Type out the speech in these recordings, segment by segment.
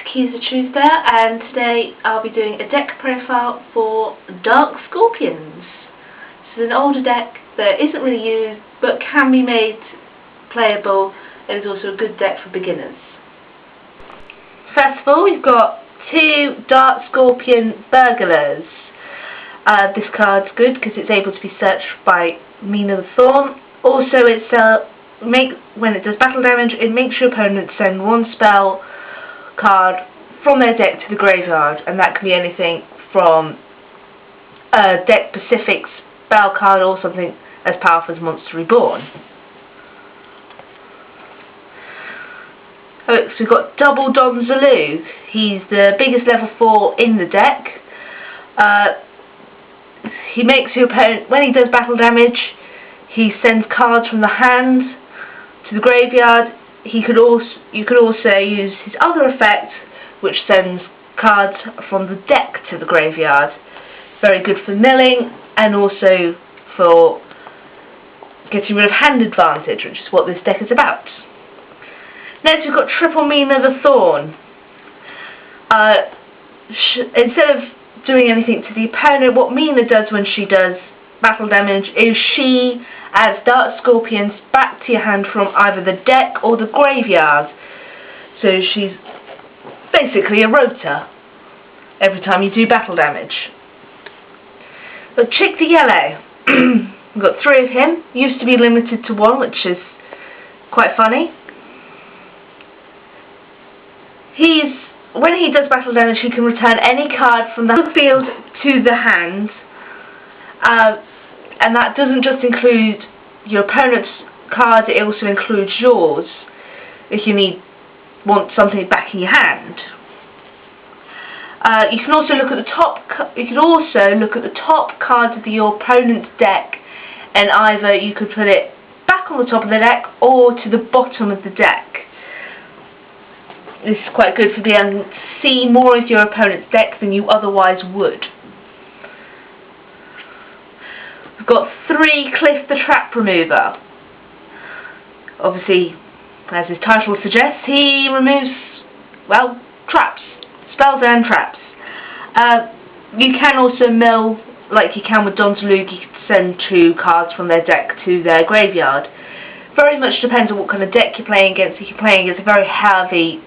Akiza Truesdale, and today I'll be doing a deck profile for Dark Scorpions. This is an older deck that isn't really used but can be made playable, and is also a good deck for beginners. First of all, we've got two Dark Scorpion burglars. This card's good because it's able to be searched by Mina the Thorn. Also, when it does battle damage, it makes your opponent send one spell card from their deck to the graveyard, and that can be anything from a deck specific spell card or something as powerful as Monster Reborn. So we've got double Don Zulu. He's the biggest level 4 in the deck. He makes your opponent, when he does battle damage, he sends cards from the hand to the graveyard. You could also use his other effect, which sends cards from the deck to the graveyard. Very good for milling and also for getting rid of hand advantage, which is what this deck is about. Next, we've got triple Mina the Thorn. Instead of doing anything to the opponent, what Mina does when she does battle damage is she adds Dark Scorpions back to your hand from either the deck or the graveyard. So she's basically a rotor every time you do battle damage. But Chick the Yellow, we've got 3 of him. Used to be limited to 1, which is quite funny. When he does battle damage, he can return any card from the field to the hand. And that doesn't just include your opponent's cards, it also includes yours if you want something back in your hand. You can also look at the top cards of your opponent's deck, and either you could put it back on the top of the deck or to the bottom of the deck. This is quite good for being able to see more of your opponent's deck than you otherwise would. We've got 3 Cliff the Trap Remover. Obviously, as his title suggests, he removes, well, traps. Spells and traps. You can also mill, like you can with Don Zulu. You can send 2 cards from their deck to their graveyard. Very much depends on what kind of deck you're playing against. If you're playing against a very heavy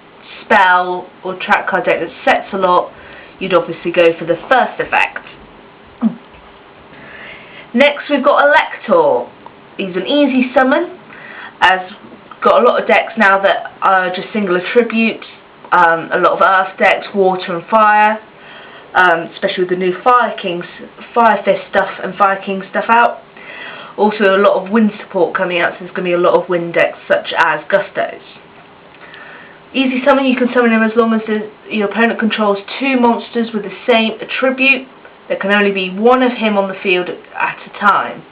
spell or trap card deck that sets a lot, you'd obviously go for the first effect. Next, we've got Alector. He's an easy summon, as got a lot of decks now that are just single attributes. A lot of earth decks, water and fire, especially with the new Fire Fist stuff and Fire King stuff out. Also a lot of wind support coming out, so there's going to be a lot of wind decks such as Gustos. Easy summon, you can summon him as long as your opponent controls 2 monsters with the same attribute. There can only be 1 of him on the field at a time.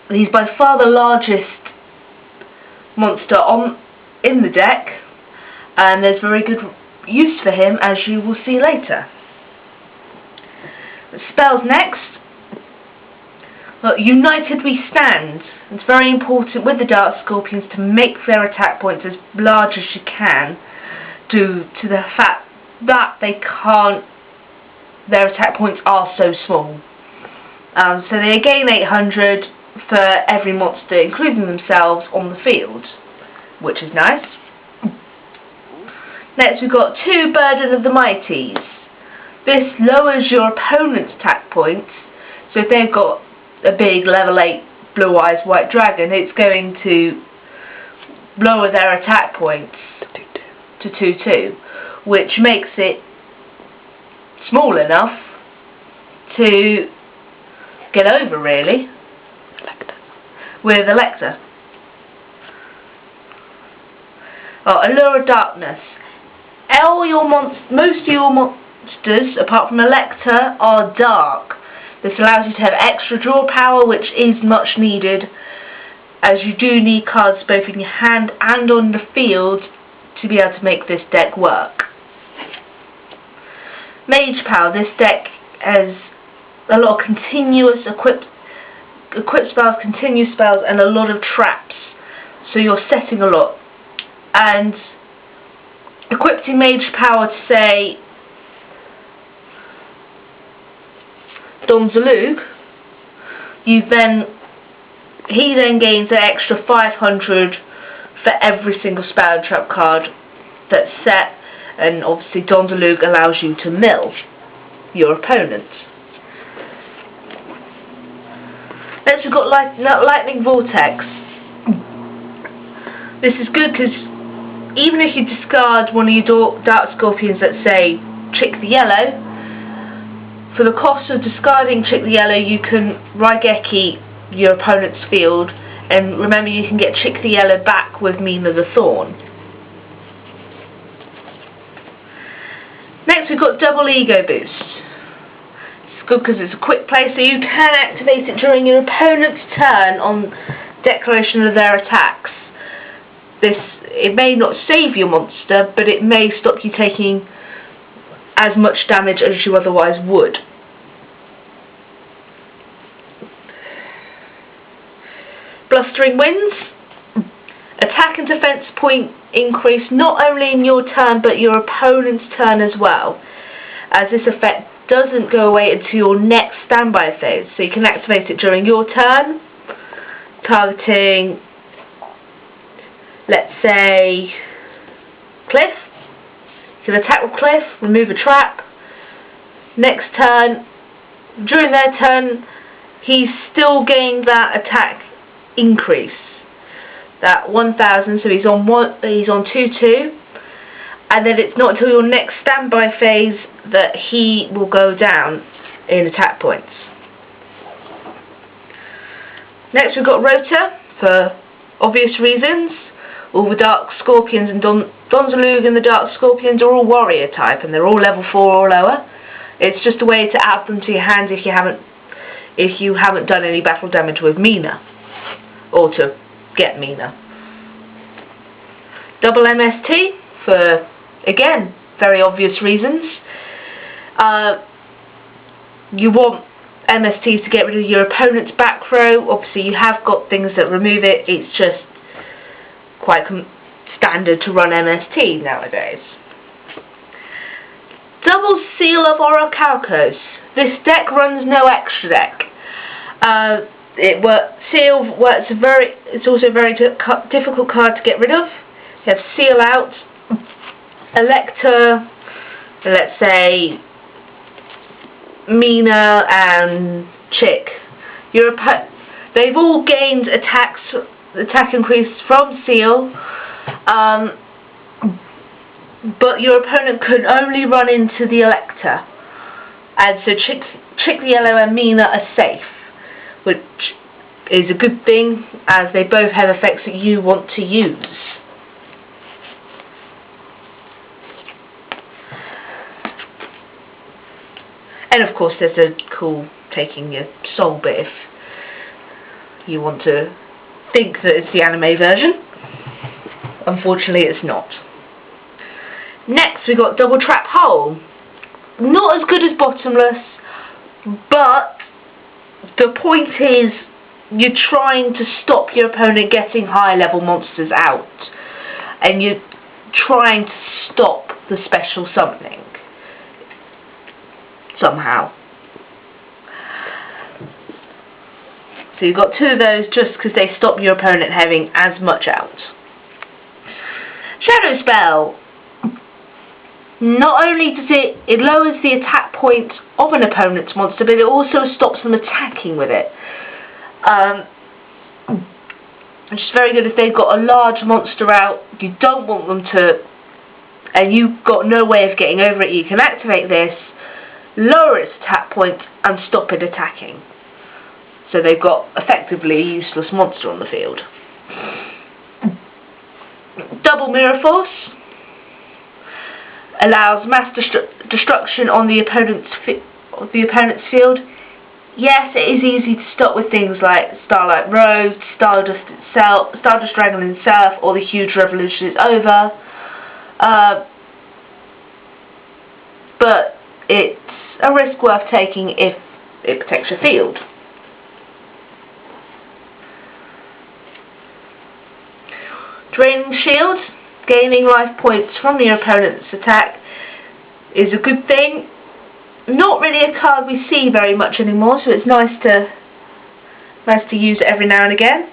He's by far the largest monster in the deck, and there's very good use for him, as you will see later. The spells next. Look, United We Stand. It's very important with the Dark Scorpions to make their attack points as large as you can, due to the fact that their attack points are so small. So they gain 800 for every monster, including themselves, on the field, which is nice. Next, we've got 2 Burden of the Mighties. This lowers your opponent's attack points, so if they've got a big level 8 Blue Eyes White Dragon, it's going to lower their attack points to 2-2, which makes it small enough to get over, really, with Alector. Allure of Darkness. Most of your monsters, apart from Alector, are dark. This allows you to have extra draw power, which is much needed, as you do need cards both in your hand and on the field to be able to make this deck work. Mage power. This deck has a lot of continuous equipped spells, continuous spells, and a lot of traps. So you're setting a lot. And equipping mage power to say zulu, he then gains an extra 500 for every single spell and trap card that's set, and obviously zulu allows you to mill your opponent. Next we've got lightning vortex. This is good because even if you discard one of your dark scorpions that say Chick the Yellow, for the cost of discarding Chick the Yellow you can Raigeki your opponent's field, and remember you can get Chick the Yellow back with Mina the Thorn. Next we've got double ego boost. It's good because it's a quick play, so you can activate it during your opponent's turn on declaration of their attacks. It may not save your monster, but it may stop you taking as much damage as you otherwise would. Blustering wins. Attack and defense point increase not only in your turn but your opponent's turn as well, as this effect doesn't go away until your next standby phase, so you can activate it during your turn, targeting, let's say, Cliff. You can attack with Cliff, remove a trap. Next turn, during their turn, he's still getting that attack increase, that 1000. So he's on 2-2, and then it's not until your next standby phase that he will go down in attack points. Next we've got Rota, for obvious reasons. All the Dark Scorpions and Donzalug and the Dark Scorpions are all warrior type, and they're all level 4 or lower. It's just a way to add them to your hand if you haven't done any battle damage with Mina, or to get Mina. Double MST for, again, very obvious reasons. You want MST to get rid of your opponent's back row. Obviously you have got things that remove it, it's just quite standard to run MST nowadays. Double Seal of Orichalcos. This deck runs no extra deck. Seal works it's also a very difficult card to get rid of. You have Seal out, Alector, let's say Mina and Chick. They've all gained attack increase from Seal, but your opponent can only run into the Elector, and so Chick the Yellow and Mina are safe, which is a good thing as they both have effects that you want to use. And of course there's a cool taking your soul bit if you want to think that it's the anime version. Unfortunately it's not. Next we got Double Trap Hole. Not as good as Bottomless, but the point is you're trying to stop your opponent getting high level monsters out, and you're trying to stop the special summoning somehow. So you've got two of those just because they stop your opponent having as much out. Shadow Spell. Not only does it lowers the attack point of an opponent's monster, but it also stops them attacking with it. Which is very good if they've got a large monster out, you don't want them to, and you've got no way of getting over it. You can activate this, lower its attack point, and stop it attacking. So they've got effectively a useless monster on the field. Double Mirror Force allows mass destruction on the opponent's field. Yes, it is easy to stop with things like Starlight Rose, Stardust Dragon himself, or the Huge Revolution is over. But it's a risk worth taking if it protects your field. Draining Shield. gaining life points from your opponent's attack is a good thing. Not really a card we see very much anymore, so it's nice to use it every now and again.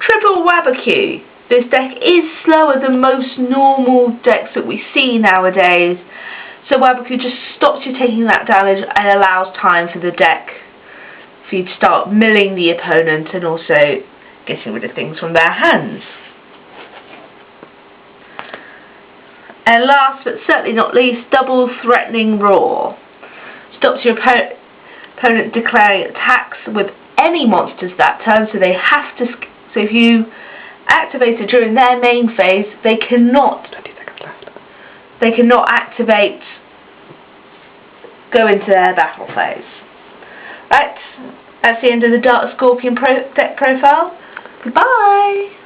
Triplewabaque. This deck is slower than most normal decks that we see nowadays, so Wabaque just stops you taking that damage and allows time for the deck for you to start milling the opponent and also getting rid of things from their hands. And last but certainly not least, double threatening roar. Stops your opponent declaring attacks with any monsters that turn, so they have to. So if you activate it during their main phase, they cannot activate, go into their battle phase. Right, that's the end of the Dark Scorpion deck profile. Goodbye.